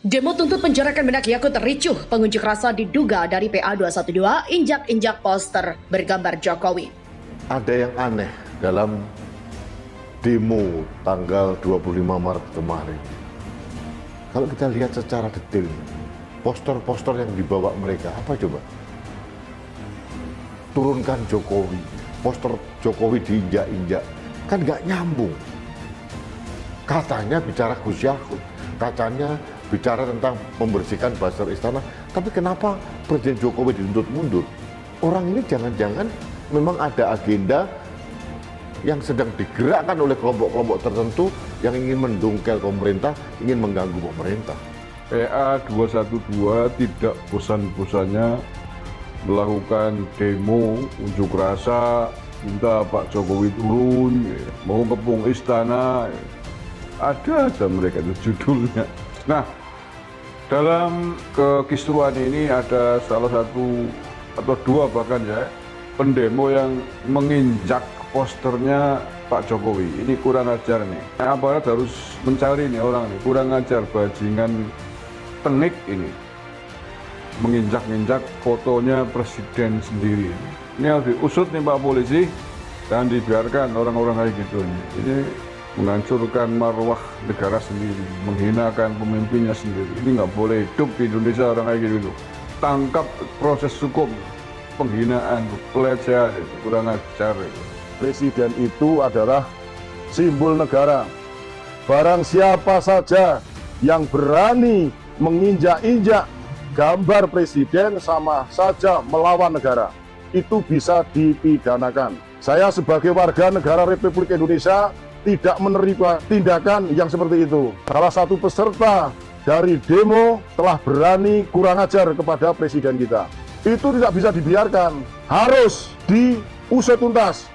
Demo tuntut penjarakan Menak Yakut ricuh, pengunjuk rasa diduga dari PA212 injak-injak poster bergambar Jokowi. Ada yang aneh dalam demo tanggal 25 Maret kemarin. Kalau kita lihat secara detail, poster-poster yang dibawa mereka, apa coba? Turunkan Jokowi, poster Jokowi diinjak-injak, kan nggak nyambung. Katanya bicara Gus Yahya, katanya bicara tentang membersihkan buzzer istana, tapi kenapa Presiden Jokowi dituntut mundur? Orang ini jangan-jangan memang ada agenda yang sedang digerakkan oleh kelompok-kelompok tertentu yang ingin mendungkel pemerintah, ingin mengganggu pemerintah. PA212 tidak bosan-bosannya melakukan demo, unjuk rasa, minta Pak Jokowi turun, mau kepung istana, ada aja mereka itu judulnya. Nah, dalam kekisruan ini ada salah satu atau dua bahkan ya, pendemo yang menginjak posternya Pak Jokowi. Ini kurang ajar nih. Aparat harus mencari nih orang nih, kurang ajar, bajingan tengik ini. Menginjak-injak fotonya presiden sendiri. Ini harus diusut nih Pak Polisi, dan dibiarkan orang-orang kayak gitu nih. Ini menghancurkan marwah negara sendiri, menghinakan pemimpinnya sendiri. Ini nggak boleh hidup di Indonesia orang kayak gitu. Tangkap proses hukum, penghinaan, pelecehan, kurang ajar. Presiden itu adalah simbol negara. Barang siapa saja yang berani menginjak-injak gambar presiden sama saja melawan negara. Itu bisa dipidanakan. Saya sebagai warga negara Republik Indonesia tidak menerima tindakan yang seperti itu. Salah satu peserta dari demo telah berani kurang ajar kepada presiden kita. Itu tidak bisa dibiarkan, harus diusut tuntas.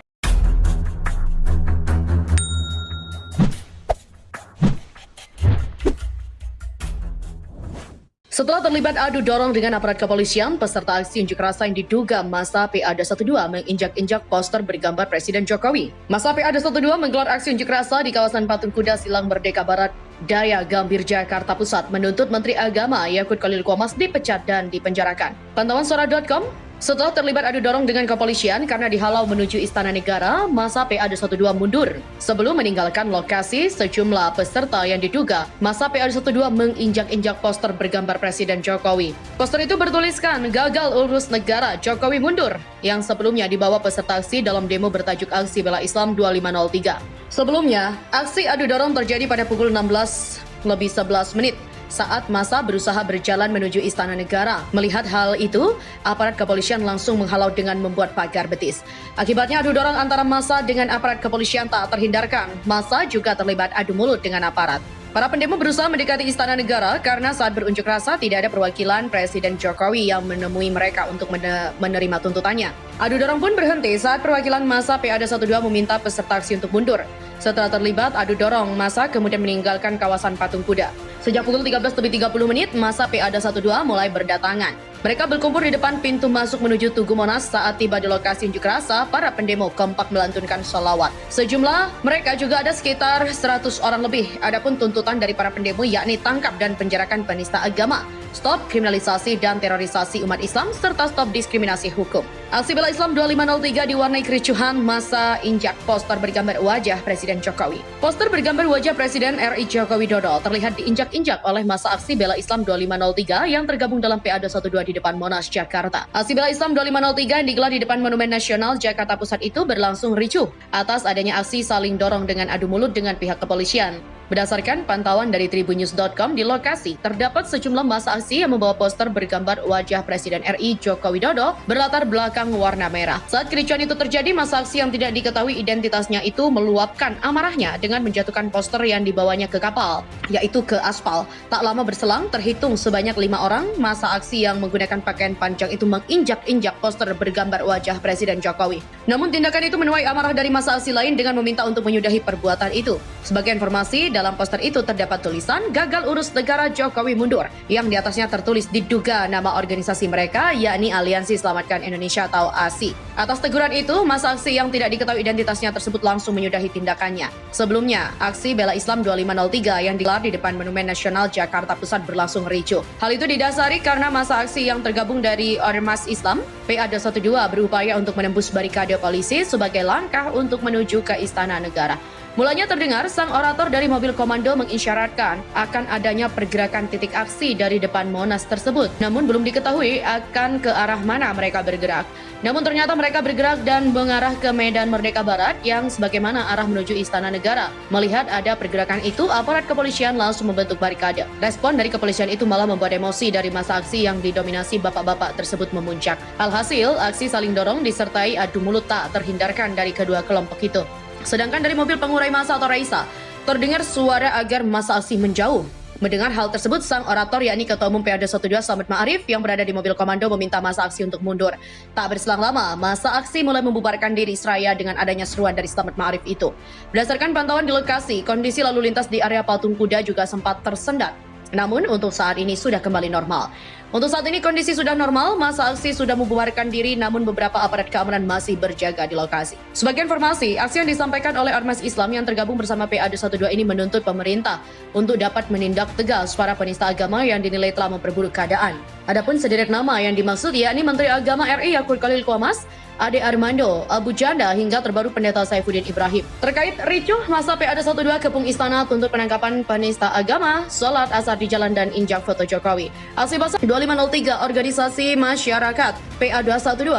Setelah terlibat adu dorong dengan aparat kepolisian, peserta aksi unjuk rasa yang diduga massa PA212 menginjak-injak poster bergambar Presiden Jokowi. Massa PA212 menggelar aksi unjuk rasa di kawasan Patung Kuda Silang Merdeka Barat, Daya Gambir, Jakarta Pusat, menuntut Menteri Agama Yakut Khalil Qomas dipecat dan dipenjarakan. Pantauan Suara.com, setelah terlibat adu dorong dengan kepolisian karena dihalau menuju Istana Negara, massa PA212 mundur. Sebelum meninggalkan lokasi, sejumlah peserta yang diduga massa PA212 menginjak-injak poster bergambar Presiden Jokowi. Poster itu bertuliskan, "Gagal urus negara, Jokowi mundur," yang sebelumnya dibawa peserta aksi dalam demo bertajuk Aksi Bela Islam 2503. Sebelumnya, aksi adu dorong terjadi pada pukul 16:11 saat massa berusaha berjalan menuju Istana Negara. Melihat hal itu, aparat kepolisian langsung menghalau dengan membuat pagar betis. Akibatnya adu dorong antara massa dengan aparat kepolisian tak terhindarkan. Massa juga terlibat adu mulut dengan aparat. Para pendemo berusaha mendekati Istana Negara karena saat berunjuk rasa tidak ada perwakilan Presiden Jokowi yang menemui mereka untuk menerima tuntutannya. Adu dorong pun berhenti saat perwakilan massa PA212 meminta peserta aksi untuk mundur. Setelah terlibat adu dorong, massa kemudian meninggalkan kawasan Patung Kuda. Sejak pukul 13:30 massa PA212 mulai berdatangan. Mereka berkumpul di depan pintu masuk menuju Tugu Monas. Saat tiba di lokasi unjuk rasa, para pendemo kompak melantunkan sholawat. Sejumlah mereka juga ada sekitar 100 orang lebih. Adapun tuntutan dari para pendemo yakni tangkap dan penjarakan penista agama, stop kriminalisasi dan terorisasi umat Islam, serta stop diskriminasi hukum. Aksi Bela Islam 2503 diwarnai kericuhan, massa injak poster bergambar wajah Presiden Jokowi. Poster bergambar wajah Presiden RI Joko Widodo terlihat diinjak-injak oleh massa aksi Bela Islam 2503 yang tergabung dalam PA212 di depan Monas, Jakarta. Aksi Bela Islam 2503 yang digelar di depan Monumen Nasional Jakarta Pusat itu berlangsung ricuh atas adanya aksi saling dorong dengan adu mulut dengan pihak kepolisian. Berdasarkan pantauan dari tribunnews.com, di lokasi terdapat sejumlah massa aksi yang membawa poster bergambar wajah Presiden RI Joko Widodo berlatar belakang warna merah. Saat kericuan itu terjadi, massa aksi yang tidak diketahui identitasnya itu meluapkan amarahnya dengan menjatuhkan poster yang dibawanya ke kapal, yaitu ke aspal. Tak lama berselang, terhitung sebanyak 5 orang massa aksi yang menggunakan pakaian panjang itu menginjak-injak poster bergambar wajah Presiden Jokowi. Namun tindakan itu menuai amarah dari massa aksi lain dengan meminta untuk menyudahi perbuatan itu. Sebagai informasi, dalam poster itu terdapat tulisan gagal urus negara Jokowi mundur, yang di atasnya tertulis diduga nama organisasi mereka, yakni Aliansi Selamatkan Indonesia atau ASI. Atas teguran itu, masa aksi yang tidak diketahui identitasnya tersebut langsung menyudahi tindakannya. Sebelumnya, aksi Bela Islam 2503 yang digelar di depan Monumen Nasional Jakarta Pusat berlangsung ricuh. Hal itu didasari karena masa aksi yang tergabung dari Ormas Islam, PA212 berupaya untuk menembus barikade polisi sebagai langkah untuk menuju ke Istana Negara. Mulanya terdengar sang orator dari mobil komando mengisyaratkan akan adanya pergerakan titik aksi dari depan Monas tersebut. Namun belum diketahui akan ke arah mana mereka bergerak. Namun ternyata mereka bergerak dan mengarah ke Medan Merdeka Barat yang sebagaimana arah menuju Istana Negara. Melihat ada pergerakan itu, aparat kepolisian langsung membentuk barikade. Respon dari kepolisian itu malah membuat emosi dari masa aksi yang didominasi bapak-bapak tersebut memuncak. Alhasil, aksi saling dorong disertai adu mulut tak terhindarkan dari kedua kelompok itu. Sedangkan dari mobil pengurai massa atau Raisa, terdengar suara agar massa aksi menjauh. Mendengar hal tersebut, sang orator yakni Ketua Umum PA212 Slamet Ma'arif yang berada di mobil komando meminta massa aksi untuk mundur. Tak berselang lama, massa aksi mulai membubarkan diri seraya dengan adanya seruan dari Slamet Ma'arif itu. Berdasarkan pantauan di lokasi, kondisi lalu lintas di area patung kuda juga sempat tersendat. Namun untuk saat ini sudah kembali normal. Untuk saat ini kondisi sudah normal, masa aksi sudah membubarkan diri namun beberapa aparat keamanan masih berjaga di lokasi. Sebagai informasi, aksi yang disampaikan oleh Ormas Islam yang tergabung bersama PA212 ini menuntut pemerintah untuk dapat menindak tegas para penista agama yang dinilai telah memperburuk keadaan. Adapun sederet nama yang dimaksud yakni Menteri Agama RI Yakut Khalil Qomas, Ade Armando, Abu Janda hingga terbaru Pendeta Saifuddin Ibrahim. Terkait ricuh masa PA212 kepung istana tuntut penangkapan penista agama, sholat asar di jalan dan injak foto Jokowi. Aksi basah 2503 organisasi masyarakat PA212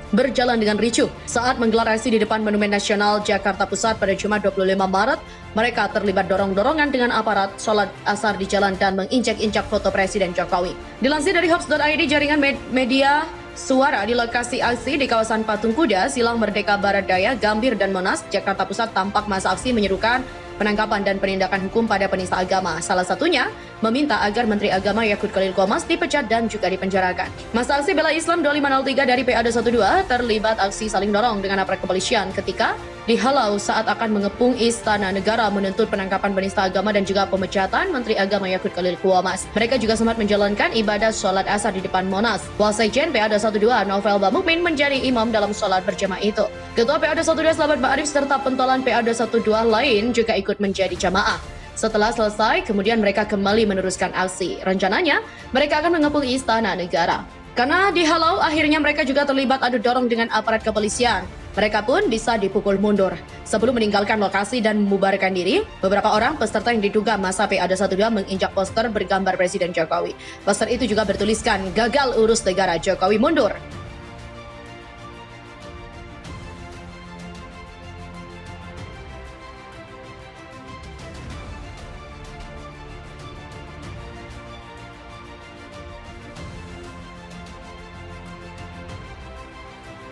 berjalan dengan ricuh saat menggelar aksi di depan Monumen Nasional Jakarta Pusat pada Jumat 25 Maret. Mereka terlibat dorong-dorongan dengan aparat, sholat asar di jalan dan menginjak-injak foto Presiden Jokowi. Dilansir dari Hops.id, jaringan media suara di lokasi aksi di kawasan Patung Kuda, Silang Merdeka Barat Daya, Gambir, dan Monas, Jakarta Pusat tampak masa aksi menyerukan penangkapan dan penindakan hukum pada penista agama. Salah satunya meminta agar Menteri Agama Yakut Khalil Qomas dipecat dan juga dipenjarakan. Masa aksi Bela Islam 2503 dari PA212 terlibat aksi saling dorong dengan aparat kepolisian ketika dihalau saat akan mengepung Istana Negara menuntut penangkapan penista agama dan juga pemecatan Menteri Agama Yakut Khalil Qomas. Mereka juga sempat menjalankan ibadah sholat asar di depan Monas. Wasekjen PA212 Novel Bamukmin menjadi imam dalam sholat berjamaah itu. Ketua PA212 Slamet Ma'arif serta pentolan PA212 lain juga ikut menjadi jamaah. Setelah selesai, kemudian mereka kembali meneruskan aksi. Rencananya, mereka akan mengepung Istana Negara. Karena dihalau, akhirnya mereka juga terlibat adu dorong dengan aparat kepolisian. Mereka pun bisa dipukul mundur. Sebelum meninggalkan lokasi dan membubarkan diri, beberapa orang peserta yang diduga masa PA212 menginjak poster bergambar Presiden Jokowi. Poster itu juga bertuliskan, gagal urus negara Jokowi mundur.